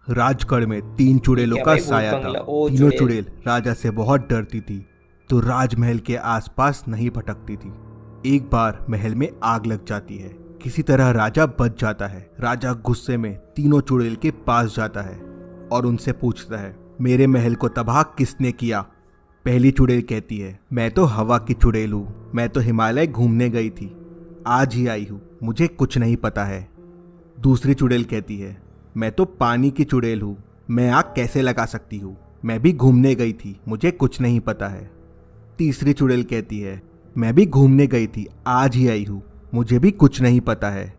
राजगढ़ में 3 ठीक चुड़ैलों है का भाई, भूत साया था। बंगला। ओ तीनों चुड़ैल। चुड़ैल राजा से बहुत डरती थी, तो राजमहल के आसपास नहीं भटकती थी। एक बार महल में आग लग जाती है। किसी तरह राजा बच जाता है। राजा गुस्से में तीनों चुड़ैल के पास जाता है और उनसे पूछता है, मेरे महल को तबाह किसने किया? पहली चुड़ैल कहती है, मैं तो हवा की चुड़ैल हूँ, मैं तो हिमालय घूमने गई थी, आज ही आई हूँ, मुझे कुछ नहीं पता है। दूसरी चुड़ैल कहती है, मैं तो पानी की चुड़ैल हूँ, मैं आग कैसे लगा सकती हूँ, मैं भी घूमने गई थी, मुझे कुछ नहीं पता है। तीसरी चुड़ैल कहती है, मैं भी घूमने गई थी, आज ही आई हूँ, मुझे भी कुछ नहीं पता है।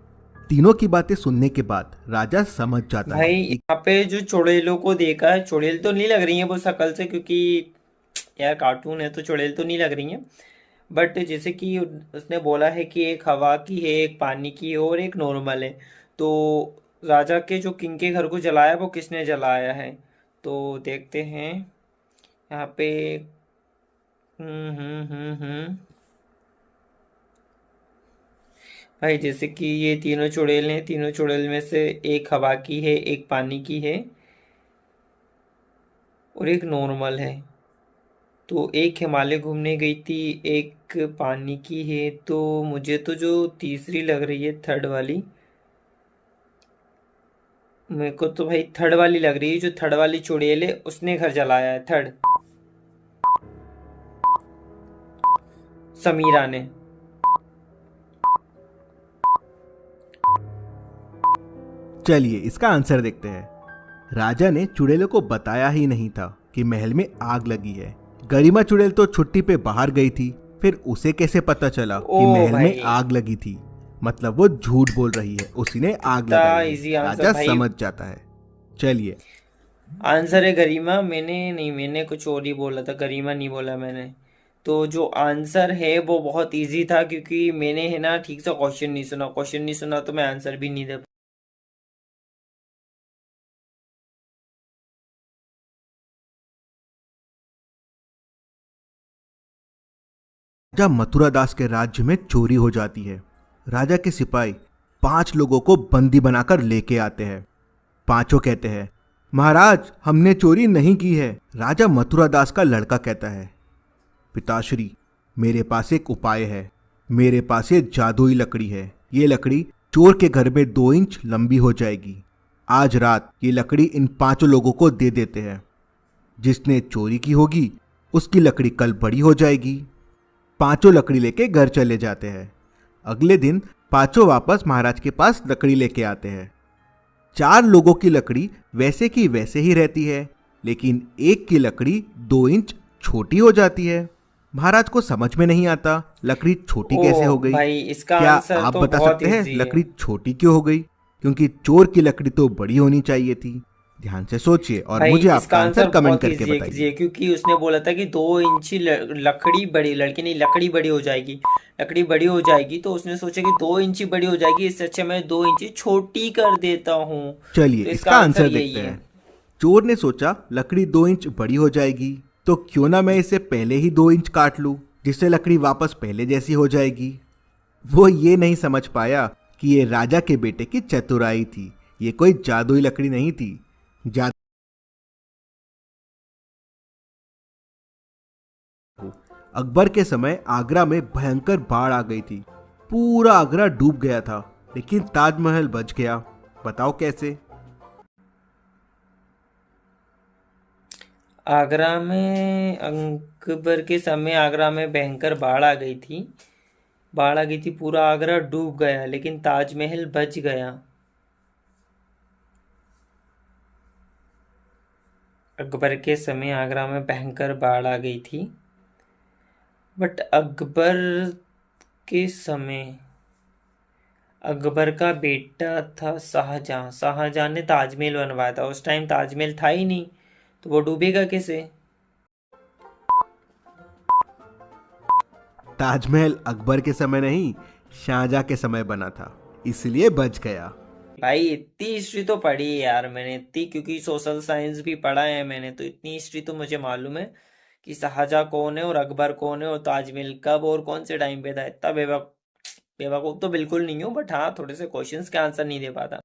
तीनों की बातें सुनने के बाद राजा समझ जाता भाई है कि यहाँ पे जो चुड़ैलों को देखा है, चुड़ैल तो नहीं लग रही है वो शक्ल से, क्योंकि यार कार्टून है तो चुड़ैल तो नहीं लग रही है। बट जैसे कि उसने बोला है कि एक हवा की है, एक पानी की है और एक नॉर्मल है। तो राजा के जो किंग के घर को जलाया वो किसने जलाया है? तो देखते हैं यहाँ पे। हम्म। भाई जैसे कि ये तीनों चुड़ैल हैं, तीनों चुड़ैल में से एक हवा की है, एक पानी की है और एक नॉर्मल है। तो एक हिमालय घूमने गई थी, एक पानी की है। तो मुझे तो जो तीसरी लग रही है, थर्ड वाली, मेरे को तो भाई थर्ड वाली लग रही है। जो थर्ड वाली चुड़ैल है उसने घर जलाया है, थर्ड, समीरा ने। चलिए इसका आंसर देखते हैं। राजा ने चुड़ैलों को बताया ही नहीं था कि महल में आग लगी है। गरिमा चुड़ैल तो छुट्टी पे बाहर गई थी, फिर उसे कैसे पता चला ओ कि महल में भाई, आग लगी थी? मतलब वो झूठ बोल रही है, उसी ने आग इतना लगाई है। इजी आंसर राजा भाई। समझ जाता है। चलिए, आंसर है गरिमा। मैंने नहीं, मैंने कुछ और ही बोला था, गरिमा नहीं बोला मैंने। तो जो आंसर है वो बहुत इजी था, क्योंकि मैंने है ना ठीक से क्वेश्चन नहीं सुना। क्वेश्चन नहीं सुना तो मैं आंसर भी नहीं दे। राजा मथुरा दास के राज्य में चोरी हो जाती है। राजा के सिपाही 5 लोगों को बंदी बनाकर लेके आते हैं। पांचों कहते हैं, महाराज हमने चोरी नहीं की है। राजा मथुरा दास का लड़का कहता है, पिताश्री मेरे पास एक उपाय है। मेरे पास ये जादुई लकड़ी है। ये लकड़ी चोर के घर में 2 इंच लंबी हो जाएगी। आज रात ये लकड़ी इन 5 लोगों को दे देते हैं। जिसने चोरी की होगी उसकी लकड़ी कल बड़ी हो जाएगी। पांचों लकड़ी लेके घर चले जाते हैं। अगले दिन पांचों वापस महाराज के पास लकड़ी लेके आते हैं। 4 लोगों की लकड़ी वैसे की वैसे ही रहती है, लेकिन एक की लकड़ी 2 इंच छोटी हो जाती है। महाराज को समझ में नहीं आता लकड़ी छोटी ओ कैसे हो गई। भाई, इसका क्या आंसर आप तो बता बहुत सकते हैं इजी है। लकड़ी छोटी क्यों हो गई? क्योंकि चोर की लकड़ी तो बड़ी होनी चाहिए थी। ध्यान से सोचिए और भाई मुझे इसका आपका आंसर आंसर कमेंट बहुत करके इजी बताइए। है, क्योंकि उसने बोला था कि 2 इंची लकड़ी बड़ी, लड़की नहीं, लकड़ी बड़ी हो जाएगी। लकड़ी बड़ी हो जाएगी तो उसने सोचा कि 2 इंची बड़ी हो जाएगी, इससे अच्छा मैं 2 इंची छोटी कर देता हूँ। चलिए तो इसका इसका आंसर आंसर यही देखते है। हैं। चोर ने सोचा लकड़ी 2 इंच बड़ी हो जाएगी, तो क्यों ना मैं इसे पहले ही 2 इंच काट लूं, जिससे लकड़ी वापस पहले जैसी हो जाएगी। वो ये नहीं समझ पाया कि ये राजा के बेटे की चतुराई थी। ये कोई जादुई लकड़ी नहीं थी। जादू। अकबर के समय आगरा में भयंकर बाढ़ आ गई थी। पूरा आगरा डूब गया था, लेकिन ताजमहल बच गया। बताओ कैसे? आगरा में अकबर के समय आगरा में भयंकर बाढ़ आ गई थी। बाढ़ आ गई थी, पूरा आगरा डूब गया, लेकिन ताजमहल बच गया। अकबर के समय आगरा में भयंकर बाढ़ आ गई थी, बट अकबर के समय अकबर का बेटा था शाहजहां। शाहजहां ने ताजमहल बनवाया था। उस टाइम ताजमहल था ही नहीं, तो वो डूबेगा कैसे? ताजमहल अकबर के समय नहीं, शाहजहां के समय बना था, इसलिए बच गया। भाई इतनी हिस्ट्री तो पढ़ी है यार मैंने, इतनी, क्योंकि सोशल साइंस भी पढ़ा है मैंने, तो इतनी हिस्ट्री तो मुझे मालूम है कि शाहजहां कौन है और अकबर कौन है और ताजमहल कब और कौन से टाइम पे था। इतना बेवकूफ तो बिल्कुल नहीं हूँ, बट हाँ थोड़े से क्वेश्चंस के आंसर नहीं दे पाता।